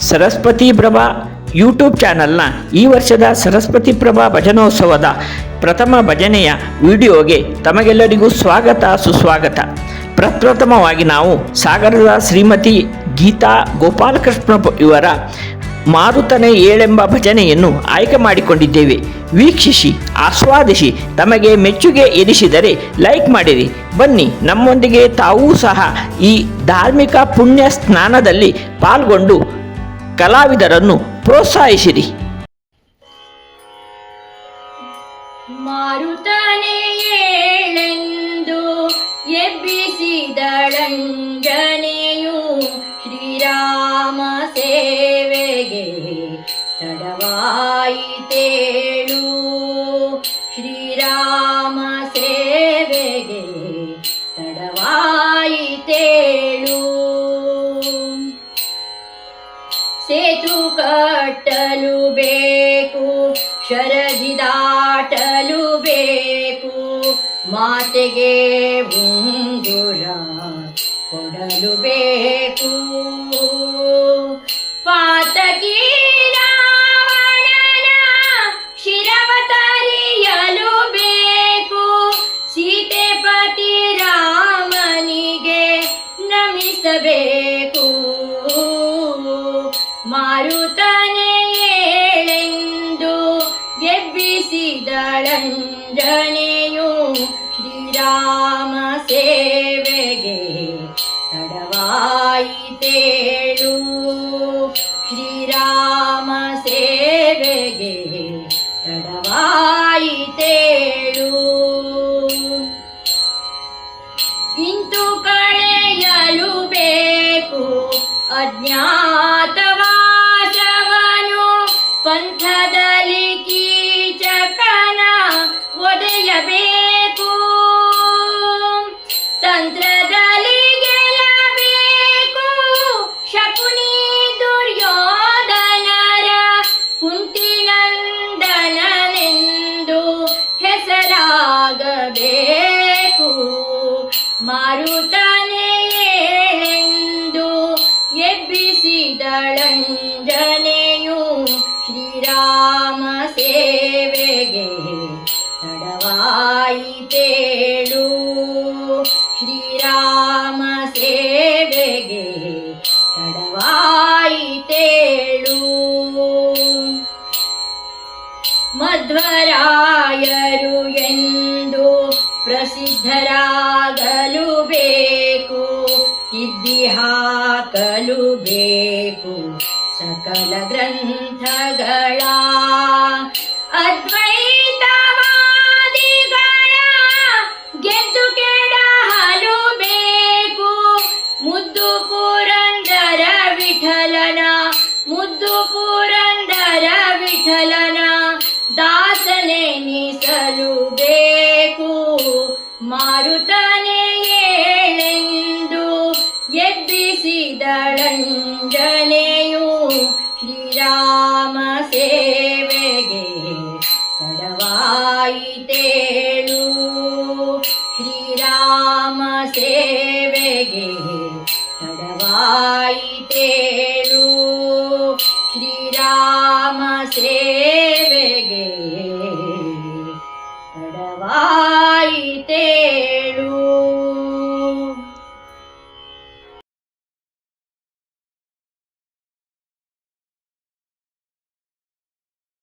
Saraswati Prabha YouTube ಚಾನಲ್ನ ಈ ವರ್ಷದ ಸರಸ್ವತಿ ಪ್ರಭಾ ಭಜನೋತ್ಸವದ ಪ್ರಥಮ ಭಜನೆಯ ವಿಡಿಯೋಗೆ ತಮಗೆಲ್ಲರಿಗೂ ಸ್ವಾಗತ ಸುಸ್ವಾಗತ. ಪ್ರಪ್ರಥಮವಾಗಿ ನಾವು ಸಾಗರದ ಶ್ರೀಮತಿ ಗೀತಾ ಗೋಪಾಲಕೃಷ್ಣ ಇವರ ಮಾರುತನೇ ಏಳೆಂಬ ಭಜನೆಯನ್ನು ಆಯ್ಕೆ ಮಾಡಿಕೊಂಡಿದ್ದೇವೆ. ವೀಕ್ಷಿಸಿ, ಆಸ್ವಾದಿಸಿ, ತಮಗೆ ಮೆಚ್ಚುಗೆ ಎನಿಸಿದರೆ ಲೈಕ್ ಮಾಡಿರಿ. ಬನ್ನಿ, ನಮ್ಮೊಂದಿಗೆ ತಾವೂ ಸಹ ಈ ಧಾರ್ಮಿಕ ಪುಣ್ಯ ಸ್ನಾನದಲ್ಲಿ ಪಾಲ್ಗೊಂಡು ಕಲಾವಿದರನ್ನು ಪ್ರೋತ್ಸಾಹಿಸಿರಿ. ಮಾರುತನೇ ಏಳೆಂದು ಎಬ್ಬಿಸಿದಳಂಜನೆಯು ಶ್ರೀರಾಮ ಸೇವೆಗೆ ತಡವಾಯಿತೇಳು. ಶ್ರೀರಾಮ ಸೇವೆಗೆ ತಡವಾಯಿತೇಳು. ಸೇತು ಕಟ್ಟಲು ಬೇಕು, ಶರಧಿ ದಾಟಲು ಬೇಕು, ಮಾತೆಗೆ ಉಂಗುರ ಕೊಡಲು ಬೇಕು. ಪಾತಕಿ ರಾವಣನ ಶಿರವ ತರಿಯಲು ಬೇಕು, ಸೀತೆಪತಿ ರಾಮನಿಗೆ ನಮಿಸಬೇಕು. ಮಾರುತನೇ ಏಳೆಂದು ಎಬ್ಬಿಸಿದಳಂಜನೆಯು ಶ್ರೀರಾಮ ಸೇವೆಗೆ ತಡವಾಯಿತೇಳು. ಶ್ರೀರಾಮ ಸೇವೆಗೆ ತಡವಾಯಿತೇಳು. ಇಂತು ಕಳೆಯಲು ಬೇಕು ಅಜ್ಞಾತವಾಸವನು, ಪಂಥದಲ್ಲಿ ಕೀಚಕನ ಒಡೆಯಬೇಕು. ತಂತ್ರದಲ್ಲಿ ಗೆಲ್ಲಬೇಕು ಶಕುನಿ ದುರ್ಯೋಧನರ, ಕುಂತಿನಂದನನೆಂದು ಹೆಸರಾಗಬೇಕು. ಮಾರುತನೇ ಏಳೆಂದು ಎಬ್ಬಿಸಿದಳಂಜನೆಯು ಶ್ರೀರಾಮ ಸೇವೆಗೆ ತಡವಾಯಿತೇಳು. ಶ್ರೀರಾಮ ಸೇವೆಗೆ ತಡವಾಯಿತೇಳು. ಮಧ್ವರಾಯರು ಎಂದು ಪ್ರಸಿದ್ಧರಾಗಲು ಬೇಕು, ತಿದ್ದಿ ಹಾಕಲು ಬೇಕು ಸಕಲ ಗ್ರಂಥಗಳ. ಅದ್ವೈತವಾದಿಗಳ ಗೆದ್ದು ಕೆಡಹಲು ಬೇಕು, ಮುದ್ದು ಪುರಂದರ ವಿಠಲನ, ಮುದ್ದು ಪುರಂದರ ವಿಠಲನ ದಾಸನೆನಿಸಲು ಬೇಕು. ಮಾರುತನೇ ಏಳೆಂದು ಎಬ್ಬಿಸಿದಳಂಜನೆಯು ಶ್ರೀರಾಮ ಸೇವೆಗೆ ತಡವಾಯಿತೇಳು. ಶ್ರೀರಾಮ ಸೇವೆಗೆ ತಡವಾಯಿತೇಳು. ಶ್ರೀರಾಮ ಸೇವೆ